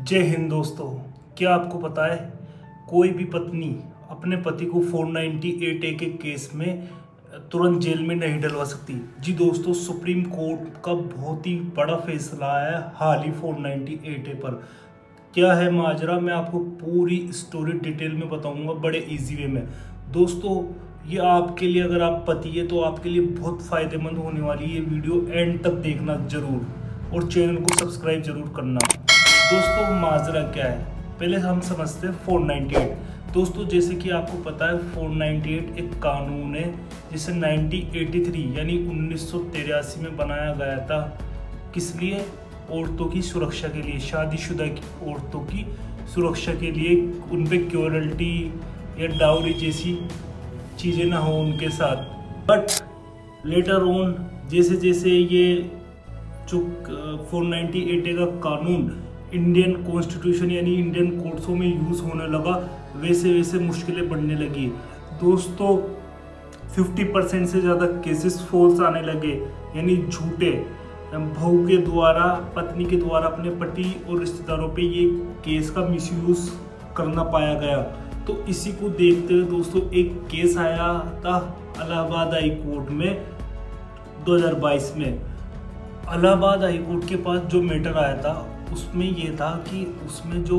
जय हिंद दोस्तों। क्या आपको पता है कोई भी पत्नी अपने पति को 498 ए के केस में तुरंत जेल में नहीं डलवा सकती। जी दोस्तों, सुप्रीम कोर्ट का बहुत ही बड़ा फैसला आया है हाल ही 498 ए पर। क्या है माजरा, मैं आपको पूरी स्टोरी डिटेल में बताऊंगा बड़े इजी वे में। दोस्तों, ये आपके लिए, अगर आप पति है तो आपके लिए बहुत फायदेमंद होने वाली है। ये वीडियो एंड तक देखना जरूर और चैनल को सब्सक्राइब जरूर करना। दोस्तों, माजरा क्या है पहले हम समझते हैं 498। दोस्तों, जैसे कि आपको पता है 498 एक कानून है जिसे 1983 यानी 1983 में बनाया गया था। किस लिए? औरतों की सुरक्षा के लिए, शादीशुदा औरतों की सुरक्षा के लिए, उन पे क्योरल्टी या डाउरी जैसी चीज़ें ना हो उनके साथ। बट लेटर ऑन जैसे जैसे ये जो 498 का कानून इंडियन कॉन्स्टिट्यूशन यानी इंडियन कोर्ट्सों में यूज़ होने लगा, वैसे वैसे मुश्किलें बढ़ने लगी। दोस्तों, 50% से ज़्यादा केसेस फॉल्स आने लगे, यानी झूठे। बहू के द्वारा, पत्नी के द्वारा अपने पति और रिश्तेदारों पे ये केस का मिसयूज करना पाया गया। तो इसी को देखते हुए दोस्तों एक केस आया था इलाहाबाद हाई कोर्ट में 2022 में। इलाहाबाद हाई कोर्ट के पास जो मैटर आया था उसमें ये था कि उसमें जो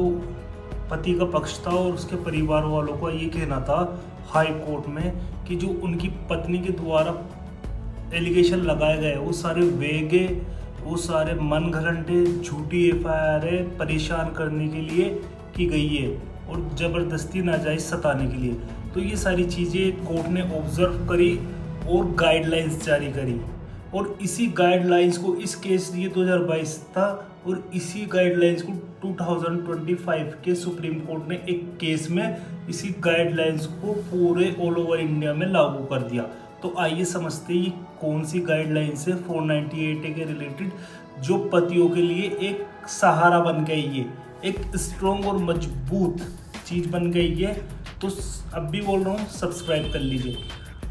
पति का पक्ष था और उसके परिवार वालों का ये कहना था हाई कोर्ट में कि जो उनकी पत्नी के द्वारा एलिगेशन लगाए गए वो सारे वेगे, वो सारे मन घड़ंटे, झूठी एफआईआर है, परेशान करने के लिए की गई है और ज़बरदस्ती नाजायज सताने के लिए। तो ये सारी चीज़ें कोर्ट ने ऑब्जर्व करी और गाइडलाइंस जारी करी। और इसी गाइडलाइंस को, इस केस ये 2022 था और इसी गाइडलाइंस को 2025 के सुप्रीम कोर्ट ने एक केस में इसी गाइडलाइंस को पूरे ऑल ओवर इंडिया में लागू कर दिया। तो आइए समझते हैं कौन सी गाइडलाइंस है 498 के रिलेटेड जो पतियों के लिए एक सहारा बन गई है, एक स्ट्रॉन्ग और मजबूत चीज़ बन गई है। तो अब भी बोल रहा हूँ, सब्सक्राइब कर लीजिए।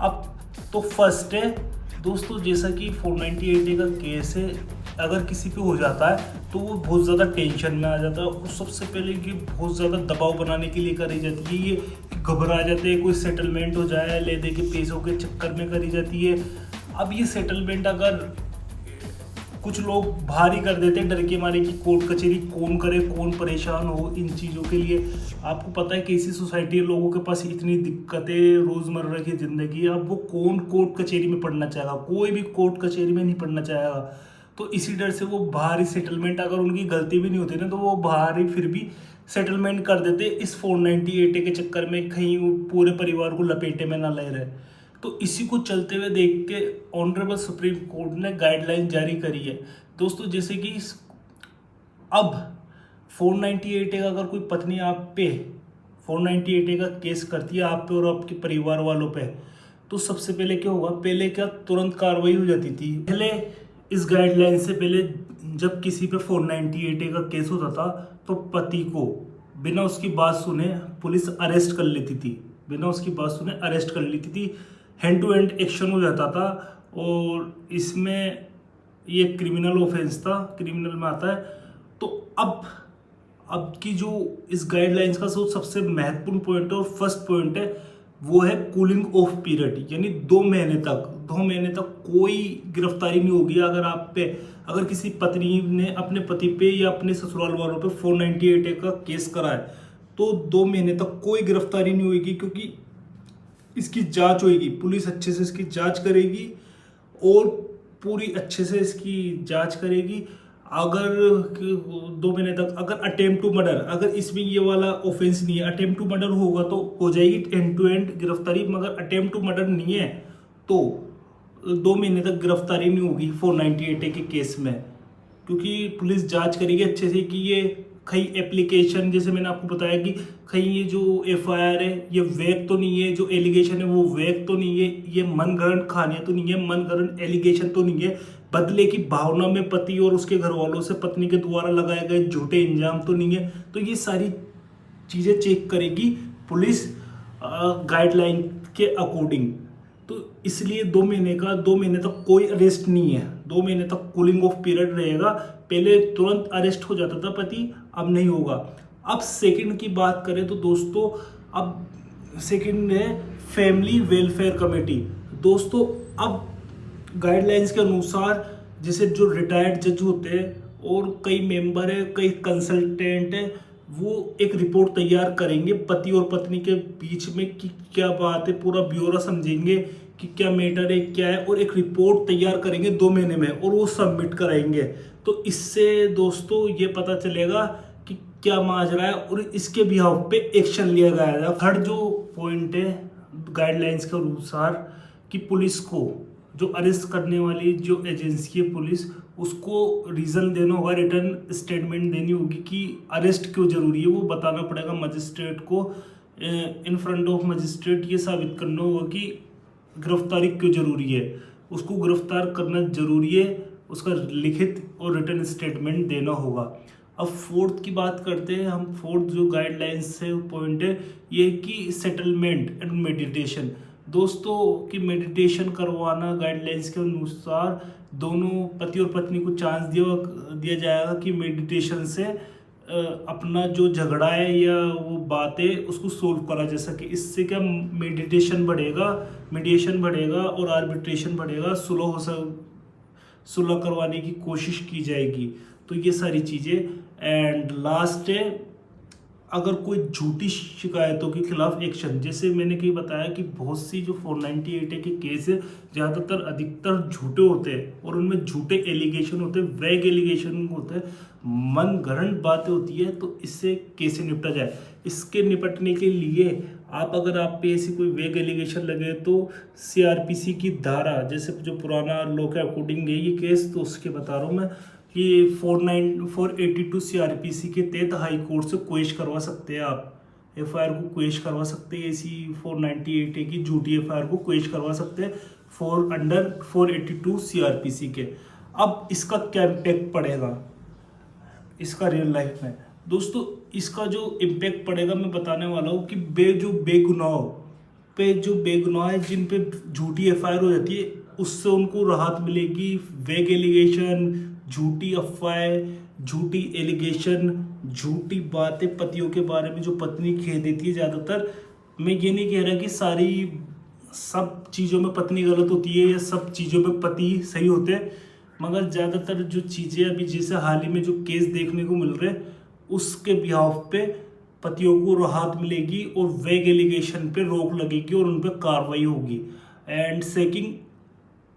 अब तो फर्स्ट है दोस्तों, जैसा कि 498 का केस है, अगर किसी पे हो जाता है तो वो बहुत ज़्यादा टेंशन में आ जाता है। और सबसे पहले कि बहुत ज़्यादा दबाव बनाने के लिए करी जाती है, ये घबरा जाते हैं कोई सेटलमेंट हो जाए, ले दे के पैसों के चक्कर में करी जाती है। अब ये सेटलमेंट अगर कुछ लोग भारी कर देते हैं डर के मारे कि कोर्ट कचहरी कौन करे, कौन परेशान हो इन चीज़ों के लिए। आपको पता है कैसी सोसाइटी है, लोगों के पास इतनी दिक्कतें रोज़मर्रा की ज़िंदगी है। अब वो कौन कोर्ट कचहरी में पढ़ना चाहेगा? कोई भी कोर्ट कचहरी में नहीं पढ़ना चाहेगा। तो इसी डर से वो भारी सेटलमेंट, अगर उनकी गलती भी नहीं होती ना तो वो भारी फिर भी सेटलमेंट कर देते इस 498 के चक्कर में, कहीं वो पूरे परिवार को लपेटे में ना ले रहे। तो इसी को चलते हुए देख के ऑनरेबल सुप्रीम कोर्ट ने गाइडलाइन जारी करी है दोस्तों। जैसे कि अब 498 का अगर कोई पत्नी आप पे 498 का केस करती है आप पे और आपके परिवार वालों पे, तो सबसे पहले क्या होगा? पहले क्या तुरंत कार्रवाई हो जाती थी। पहले इस गाइडलाइन से पहले जब किसी पे 498 का केस होता था तो पति को बिना उसकी बात सुने पुलिस अरेस्ट कर लेती थी, बिना उसकी बात सुने अरेस्ट कर लेती थी। हैंड टू हैंड एक्शन हो जाता था और इसमें ये क्रिमिनल ऑफेंस था, क्रिमिनल में आता है। तो अब की जो इस गाइडलाइंस का सबसे महत्वपूर्ण पॉइंट है और फर्स्ट पॉइंट है वो है कूलिंग ऑफ पीरियड, यानी 2 महीने तक कोई गिरफ्तारी नहीं होगी। अगर किसी पत्नी ने अपने पति पे या अपने ससुराल वालों पे 498 का केस करा है तो 2 महीने तक कोई गिरफ्तारी नहीं होगी, क्योंकि इसकी जांच होगी, पुलिस अच्छे से इसकी जांच करेगी और पूरी अच्छे से इसकी जांच करेगी। अगर 2 महीने तक, अगर अटेम्प्ट टू मर्डर, अगर इसमें ये वाला ऑफेंस नहीं है, अटेम्प्ट टू मर्डर होगा तो हो जाएगी एंड टू एंड गिरफ्तारी। मगर अटेम्प्ट टू मर्डर नहीं है तो 2 महीने तक गिरफ्तारी नहीं होगी 498 के केस में, क्योंकि पुलिस जांच करेगी अच्छे से कि ये कहीं एप्लीकेशन, जैसे मैंने आपको बताया कि कहीं ये जो एफआईआर है ये वेग तो नहीं है, जो एलिगेशन है वो वेग तो नहीं है, ये मनगढ़ंत कहानियां तो नहीं है, मनगढ़ंत एलिगेशन तो नहीं है, बदले की भावना में पति और उसके घर वालों से पत्नी के द्वारा लगाए गए झूठे इंजाम तो नहीं है। तो ये सारी चीज़ें चेक करेगी पुलिस गाइडलाइन के अकॉर्डिंग। तो इसलिए 2 महीने तक कोई अरेस्ट नहीं है, 2 महीने तक कूलिंग ऑफ पीरियड रहेगा। पहले तुरंत अरेस्ट हो जाता था पति, अब नहीं होगा। अब सेकंड की बात करें तो दोस्तों, अब सेकंड है फैमिली वेलफेयर कमेटी। दोस्तों अब गाइडलाइंस के अनुसार जैसे जो रिटायर्ड जज होते हैं और कई मेंबर है, कई कंसल्टेंट है, वो एक रिपोर्ट तैयार करेंगे पति और पत्नी के बीच में कि क्या बात है, पूरा ब्यौरा समझेंगे कि क्या मैटर है क्या है, और एक रिपोर्ट तैयार करेंगे 2 महीने में और वो सबमिट कराएंगे। तो इससे दोस्तों ये पता चलेगा कि क्या माजरा है और इसके बिहाफ पे एक्शन लिया गया। थर्ड जो पॉइंट है गाइडलाइंस के अनुसार कि पुलिस को जो अरेस्ट करने वाली जो एजेंसी है पुलिस, उसको रीज़न देना होगा, रिटर्न स्टेटमेंट देनी होगी कि अरेस्ट क्यों ज़रूरी है। वो बताना पड़ेगा मजिस्ट्रेट को, इन फ्रंट ऑफ मजिस्ट्रेट ये साबित करना होगा कि गिरफ्तारी क्यों ज़रूरी है, उसको गिरफ्तार करना ज़रूरी है, उसका लिखित और रिटर्न स्टेटमेंट देना होगा। अब फोर्थ की बात करते हैं हम। फोर्थ जो गाइडलाइंस है पॉइंट है ये कि सेटलमेंट एंड मेडिटेशन। दोस्तों कि मेडिटेशन करवाना गाइडलाइंस के अनुसार दोनों पति और पत्नी को चांस दिया जाएगा कि मेडिटेशन से अपना जो झगड़ा है या वो बात है उसको सोल्व करा जा सके। इससे क्या मेडिटेशन बढ़ेगा, मीडिएशन बढ़ेगा और आर्बिट्रेशन बढ़ेगा, सुलह करवाने की कोशिश की जाएगी। तो ये सारी चीज़ें। एंड लास्ट है अगर कोई झूठी शिकायतों के खिलाफ एक्शन, जैसे मैंने कहीं बताया कि बहुत सी जो 498 के केस है ज़्यादातर अधिकतर झूठे होते हैं और उनमें झूठे एलिगेशन होते हैं, वैग एलिगेशन होते हैं, मन गढ़ंत बातें होती है। तो इससे कैसे निपटा जाए, इसके निपटने के लिए अगर आप पे ऐसी कोई वेग एलिगेशन लगे तो CRPC की धारा, जैसे जो पुराना लॉ के अकॉर्डिंग है ये केस, तो उसके बता रहा हूँ मैं कि 482 CRPC के तहत हाई कोर्ट से क्वेश करवा सकते हैं। आप FIR को क्वेश करवा सकते हैं, ऐसी 498 की झूठी FIR को क्वेश करवा सकते हैं अंडर 482 CRPC के। अब इसका क्या इम्पैक्ट पड़ेगा इसका रियल लाइफ में, दोस्तों इसका जो इम्पैक्ट पड़ेगा मैं बताने वाला हूँ कि बेगुनाह है जिन पे झूठी FIR हो जाती है उससे उनको राहत मिलेगी। वेग एलिगेशन, झूठी अफवाहें, झूठी एलिगेशन, झूठी बातें पतियों के बारे में जो पत्नी कह देती है ज़्यादातर। मैं ये नहीं कह रहा कि सब चीज़ों में पत्नी गलत होती है या सब चीज़ों में पति सही होते हैं, मगर ज़्यादातर जो चीज़ें अभी जैसे हाल ही में जो केस देखने को मिल रहे हैं उसके बिहाफ पे पतियों को राहत मिलेगी और वेग एलिगेशन पे रोक लगेगी और उन पर कार्रवाई होगी। एंड सेकंड,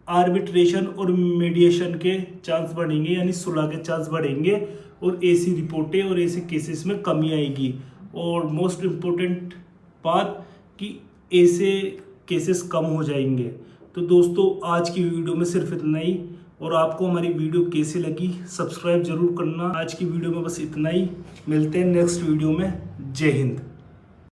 आर्बिट्रेशन और मीडिएशन के चांस बढ़ेंगे, यानी सुलह के चांस बढ़ेंगे और ऐसी रिपोर्टें और ऐसे केसेस में कमी आएगी। और मोस्ट इम्पोर्टेंट बात कि ऐसे केसेस कम हो जाएंगे। तो दोस्तों आज की वीडियो में सिर्फ इतना ही, और आपको हमारी वीडियो कैसी लगी सब्सक्राइब जरूर करना। आज की वीडियो में बस इतना ही, मिलते हैं नेक्स्ट वीडियो में। जय हिंद।